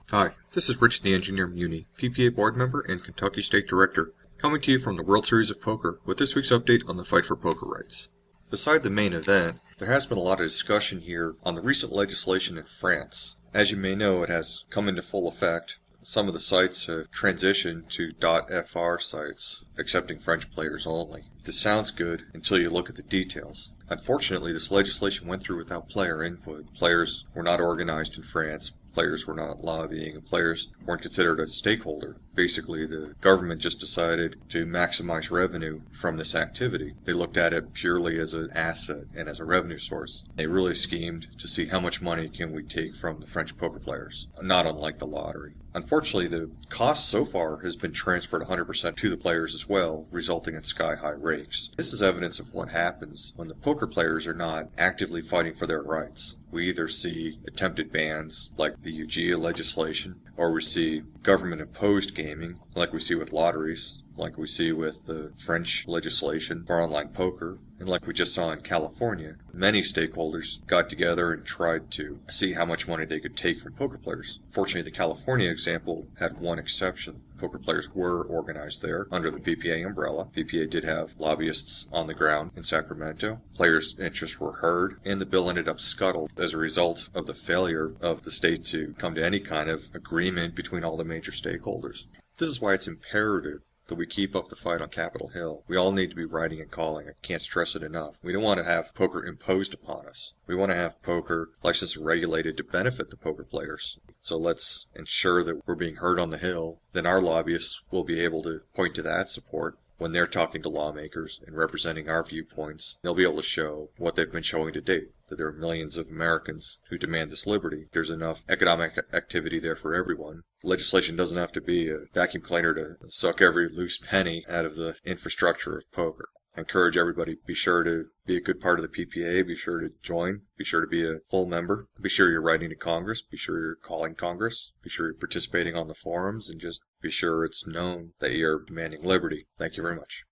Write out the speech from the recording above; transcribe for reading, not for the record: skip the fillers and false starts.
Hi, this is Rich the Engineer Muni, PPA board member and Kentucky State Director, coming to you from the World Series of Poker with this week's update on the fight for poker rights. Beside the main event, there has been a lot of discussion here on the recent legislation in France. As you may know, it has come into full effect. Some of the sites have transitioned to .fr sites, accepting French players only. This sounds good until you look at the details. Unfortunately, this legislation went through without player input. Players were not organized in France. Players were not lobbying, and players weren't considered a stakeholder. Basically, the government just decided to maximize revenue from this activity. They looked at it purely as an asset and as a revenue source. They really schemed to see how much money can we take from the French poker players, not unlike the lottery. Unfortunately, the cost so far has been transferred 100% to the players as well, resulting in sky-high rakes. This is evidence of what happens when the poker players are not actively fighting for their rights. We either see attempted bans, like the UGA legislation, or we see government-imposed gaming, like we see with lotteries, like we see with the French legislation for online poker, and like we just saw in California. Many stakeholders got together and tried to see how much money they could take from poker players. Fortunately, the California example had one exception. Poker players were organized there under the PPA umbrella. PPA did have lobbyists on the ground in Sacramento. Players' interests were heard, and the bill ended up scuttled as a result of the failure of the state to come to any kind of agreement between all the major stakeholders. This is why it's imperative that we keep up the fight on Capitol Hill. We all need to be writing and calling. I can't stress it enough. We don't want to have poker imposed upon us. We want to have poker licensed and regulated to benefit the poker players. So let's ensure that we're being heard on the Hill. Then our lobbyists will be able to point to that support when they're talking to lawmakers and representing our viewpoints. They'll be able to show what they've been showing to date, that there are millions of Americans who demand this liberty. There's enough economic activity there for everyone. Legislation doesn't have to be a vacuum cleaner to suck every loose penny out of the infrastructure of poker. I encourage everybody, be sure to be a good part of the PPA, be sure to join, be sure to be a full member, be sure you're writing to Congress, be sure you're calling Congress, be sure you're participating on the forums, and just be sure it's known that you're demanding liberty. Thank you very much.